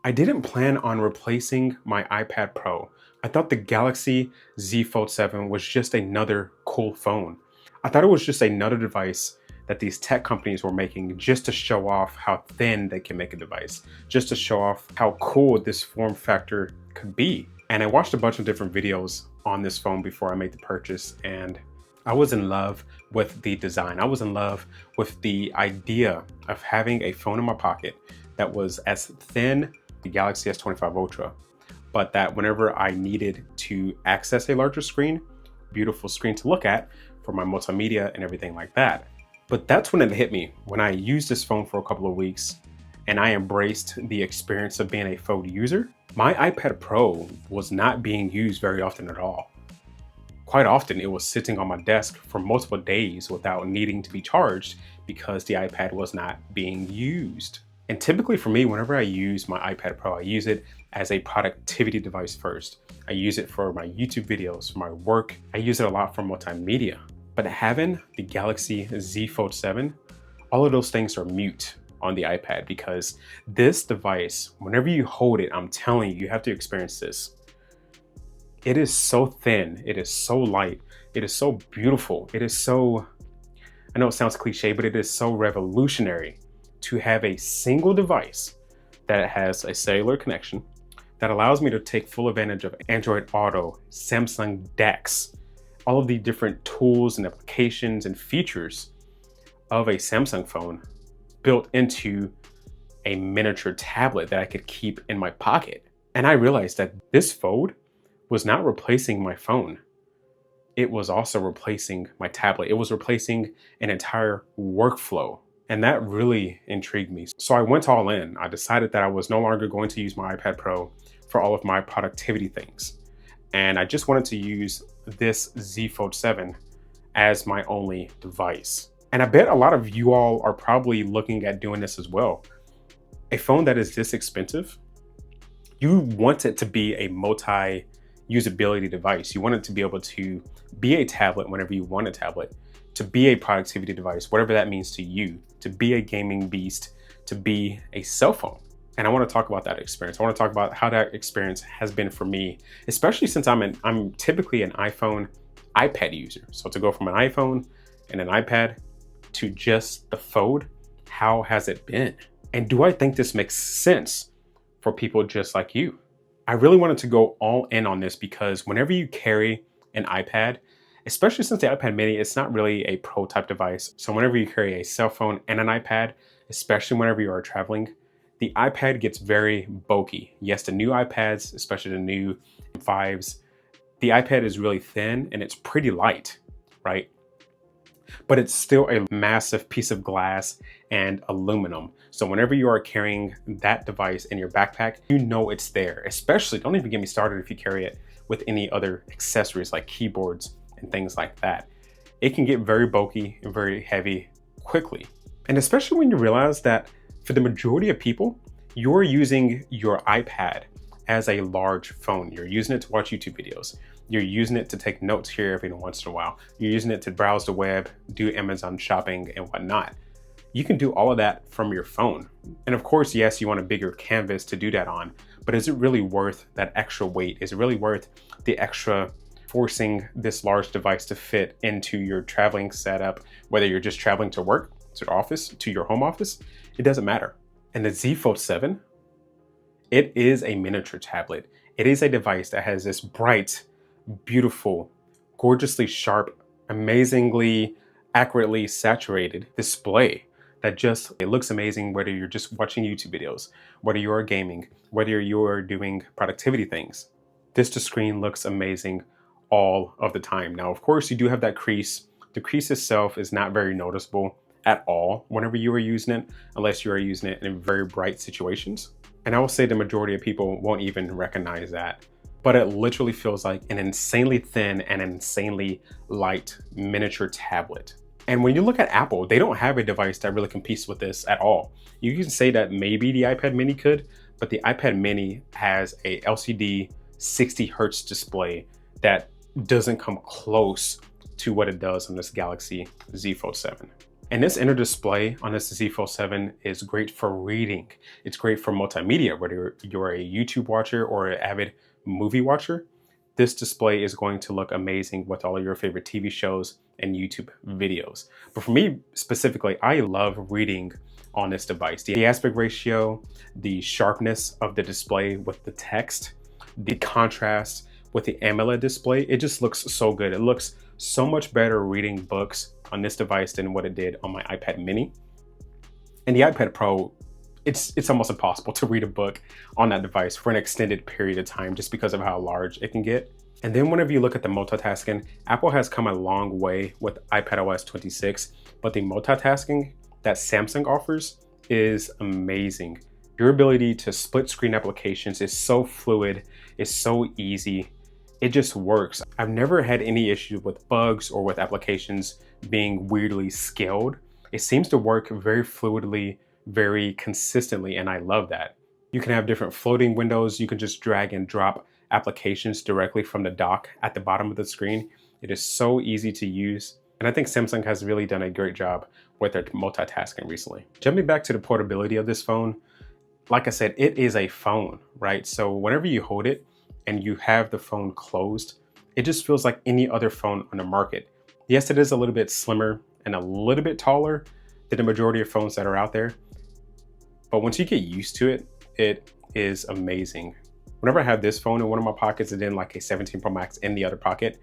I didn't plan on replacing my iPad Pro. I thought the Galaxy Z Fold 7 was just another cool phone. I thought it was just another device that these tech companies were making just to show off how thin they can make a device, just to show off how cool this form factor could be. And I watched a bunch of different videos on this phone before I made the purchase, and I was in love with the design. I was in love with the idea of having a phone in my pocket that was as thin the Galaxy S25 Ultra, but that whenever I needed to access a larger screen, beautiful screen to look at for my multimedia and everything like that. But that's when it hit me, when I used this phone for a couple of weeks and I embraced the experience of being a Fold user. My iPad Pro was not being used very often at all. Quite often it was sitting on my desk for multiple days without needing to be charged because the iPad was not being used. And typically for me, whenever I use my iPad Pro, I use it as a productivity device first. I use it for my YouTube videos, for my work. I use it a lot for multimedia. But having the Galaxy Z Fold 7, all of those things are mute on the iPad because this device, whenever you hold it, I'm telling you, you have to experience this. It is so thin, it is so light, it is so beautiful, it is so, I know it sounds cliche, but it is so revolutionary to have a single device that has a cellular connection that allows me to take full advantage of Android Auto, Samsung DeX, all of the different tools and applications and features of a Samsung phone built into a miniature tablet that I could keep in my pocket. And I realized that this Fold was not replacing my phone. It was also replacing my tablet. It was replacing an entire workflow. And that really intrigued me. So I went all in. I decided that I was no longer going to use my iPad Pro for all of my productivity things. And I just wanted to use this Z Fold 7 as my only device. And I bet a lot of you all are probably looking at doing this as well. A phone that is this expensive, you want it to be a multi-usability device. You want it to be able to be a tablet whenever you want a tablet, to be a productivity device, whatever that means to you, to be a gaming beast, to be a cell phone. And I want to talk about that experience. I want to talk about how that experience has been for me, especially since I'm typically an iPhone, iPad user. So to go from an iPhone and an iPad to just the Fold, how has it been? And do I think this makes sense for people just like you? I really wanted to go all in on this because whenever you carry an iPad, especially since the iPad mini, it's not really a Pro type device. So whenever you carry a cell phone and an iPad, especially whenever you are traveling, the iPad gets very bulky. Yes, the new iPads, especially the new 5s, the iPad is really thin and it's pretty light, right? But it's still a massive piece of glass and aluminum. So whenever you are carrying that device in your backpack, you know it's there. Especially, don't even get me started if you carry it with any other accessories like keyboards and things like that. It can get very bulky and very heavy quickly. And especially when you realize that for the majority of people, you're using your iPad as a large phone. You're using it to watch YouTube videos. You're using it to take notes here every once in a while. You're using it to browse the web, do Amazon shopping and whatnot. You can do all of that from your phone. And of course, yes, you want a bigger canvas to do that on, but is it really worth that extra weight? Is it really worth the extra forcing this large device to fit into your traveling setup, whether you're just traveling to work, to the office, to your home office? It doesn't matter. And the Z Fold 7, it is a miniature tablet. It is a device that has this bright, beautiful, gorgeously sharp, amazingly accurately saturated display that just, it looks amazing whether you're just watching YouTube videos, whether you are gaming, whether you are doing productivity things. This screen looks amazing all of the time. Now, of course, you do have that crease. The crease itself is not very noticeable at all whenever you are using it, unless you are using it in very bright situations. And I will say the majority of people won't even recognize that. But it literally feels like an insanely thin and insanely light miniature tablet. And when you look at Apple, they don't have a device that really competes with this at all. You can say that maybe the iPad mini could, but the iPad mini has a LCD 60 Hertz display that doesn't come close to what it does on this Galaxy Z Fold 7. And this inner display on this Z Fold 7 is great for reading. It's great for multimedia, whether you're a YouTube watcher or an avid movie watcher. This display is going to look amazing with all of your favorite TV shows and YouTube videos. But for me specifically, I love reading on this device. The aspect ratio, the sharpness of the display with the text, the contrast with the AMOLED display, it just looks so good. It looks so much better reading books on this device than what it did on my iPad mini. And the iPad Pro, it's almost impossible to read a book on that device for an extended period of time just because of how large it can get. And then whenever you look at the multitasking, Apple has come a long way with iPadOS 26, but the multitasking that Samsung offers is amazing. Your ability to split screen applications is so fluid, it's so easy. It just works. I've never had any issues with bugs or with applications being weirdly scaled. It seems to work very fluidly, very consistently, and I love that. You can have different floating windows. You can just drag and drop applications directly from the dock at the bottom of the screen. It is so easy to use. And I think Samsung has really done a great job with their multitasking recently. Jumping back to the portability of this phone, like I said, it is a phone, right? So whenever you hold it and you have the phone closed, it just feels like any other phone on the market. Yes, it is a little bit slimmer and a little bit taller than the majority of phones that are out there. But once you get used to it, it is amazing. Whenever I have this phone in one of my pockets and then like a 17 Pro Max in the other pocket,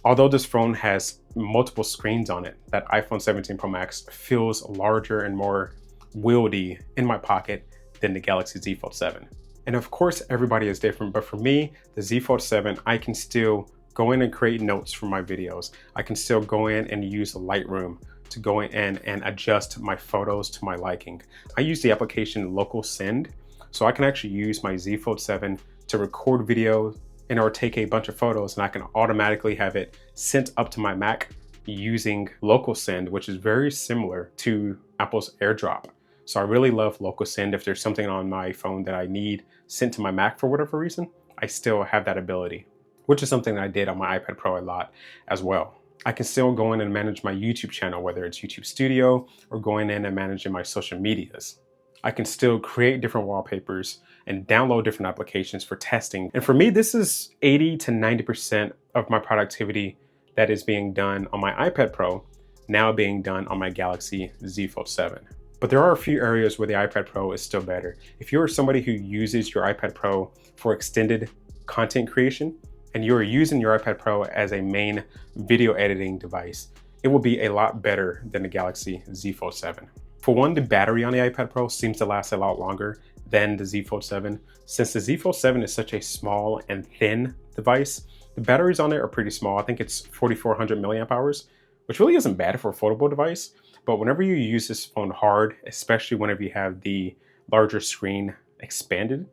although this phone has multiple screens on it, that iPhone 17 Pro Max feels larger and more wieldy in my pocket than the Galaxy Z Fold 7. And of course, everybody is different, but for me, the Z Fold 7, I can still go in and create notes for my videos. I can still go in and use Lightroom to go in and adjust my photos to my liking. I use the application Local Send, so I can actually use my Z Fold 7 to record video and or take a bunch of photos, and I can automatically have it sent up to my Mac using Local Send, which is very similar to Apple's AirDrop. So I really love Local Send. If there's something on my phone that I need sent to my Mac for whatever reason, I still have that ability, which is something that I did on my iPad Pro a lot as well. I can still go in and manage my YouTube channel, whether it's YouTube Studio or going in and managing my social medias. I can still create different wallpapers and download different applications for testing. And for me, this is 80 to 90% of my productivity that is being done on my iPad Pro, now being done on my Galaxy Z Fold 7. But there are a few areas where the iPad Pro is still better. If you're somebody who uses your iPad Pro for extended content creation, and you're using your iPad Pro as a main video editing device, it will be a lot better than the Galaxy Z Fold 7. For one, the battery on the iPad Pro seems to last a lot longer than the Z Fold 7. Since the Z Fold 7 is such a small and thin device, the batteries on it are pretty small. I think it's 4,400 milliamp hours, which really isn't bad for a foldable device. But whenever you use this phone hard, especially whenever you have the larger screen expanded,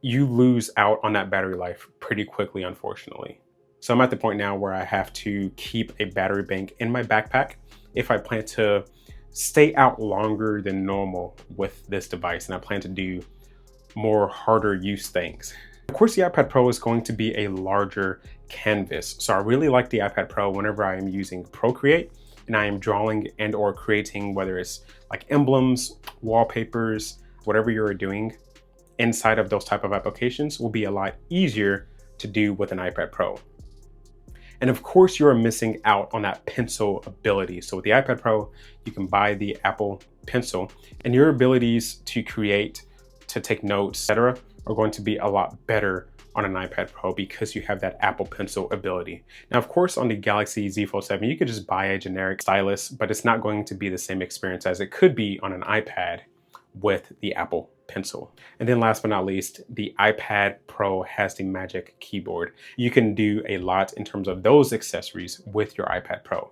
you lose out on that battery life pretty quickly, unfortunately. So I'm at the point now where I have to keep a battery bank in my backpack if I plan to stay out longer than normal with this device, and I plan to do more harder use things. Of course, the iPad Pro is going to be a larger canvas. So I really like the iPad Pro whenever I am using Procreate and I am drawing and or creating, whether it's like emblems, wallpapers, whatever you're doing inside of those type of applications will be a lot easier to do with an iPad Pro. And of course, you're missing out on that pencil ability. So with the iPad Pro, you can buy the Apple Pencil, and your abilities to create, to take notes, etc., are going to be a lot better on an iPad Pro because you have that Apple Pencil ability. Now, of course, on the Galaxy Z Fold 7, you could just buy a generic stylus, but it's not going to be the same experience as it could be on an iPad with the Apple Pencil. And then last but not least, the iPad Pro has the Magic Keyboard. You can do a lot in terms of those accessories with your iPad Pro.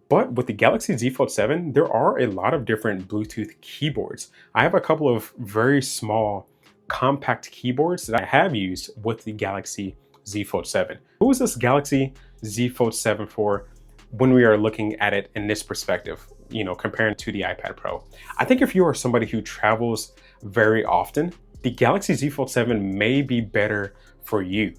But with the Galaxy Z Fold 7, there are a lot of different Bluetooth keyboards. I have a couple of very small, compact keyboards that I have used with the Galaxy Z Fold 7. Who is this Galaxy Z Fold 7 for when we are looking at it in this perspective, you know, comparing to the iPad Pro? I think if you are somebody who travels very often, the Galaxy Z Fold 7 may be better for you.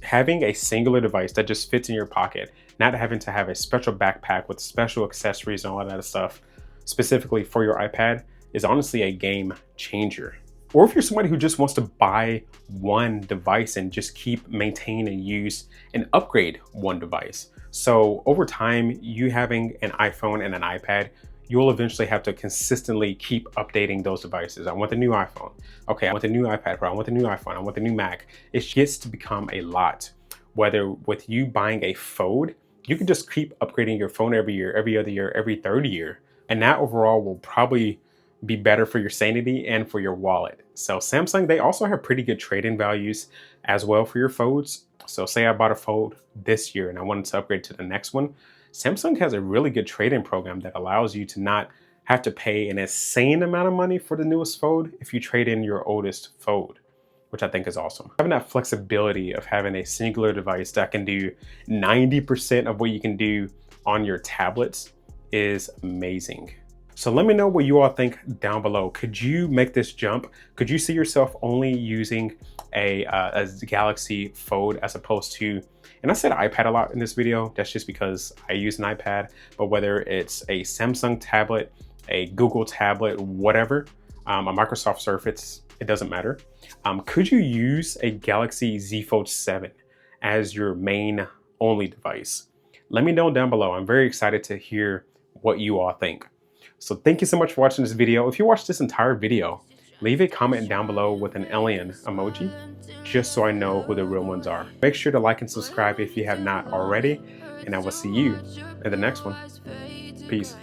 Having a singular device that just fits in your pocket, not having to have a special backpack with special accessories and all that stuff specifically for your iPad, is honestly a game changer. Or if you're somebody who just wants to buy one device and just keep, maintain, and use and upgrade one device. So over time, you having an iPhone and an iPad, you'll eventually have to consistently keep updating those devices. I want the new iPhone. Okay, I want the new iPad Pro. I want the new iPhone. I want the new Mac. It gets to become a lot. Whether with you buying a Fold, you can just keep upgrading your phone every year, every other year, every third year. And that overall will probably be better for your sanity and for your wallet. So Samsung, they also have pretty good trade-in values as well for your Folds. So say I bought a Fold this year and I wanted to upgrade to the next one. Samsung has a really good trade-in program that allows you to not have to pay an insane amount of money for the newest Fold if you trade in your oldest Fold, which I think is awesome. Having that flexibility of having a singular device that can do 90% of what you can do on your tablets is amazing. So let me know what you all think down below. Could you make this jump? Could you see yourself only using a Galaxy Fold as opposed to, and I said iPad a lot in this video, that's just because I use an iPad, but whether it's a Samsung tablet, a Google tablet, whatever, a Microsoft Surface, it doesn't matter. Could you use a Galaxy Z Fold 7 as your main only device? Let me know down below. I'm very excited to hear what you all think. So thank you so much for watching this video. If you watched this entire video, leave a comment down below with an alien emoji, just so I know who the real ones are. Make sure to like and subscribe if you have not already, and I will see you in the next one. Peace.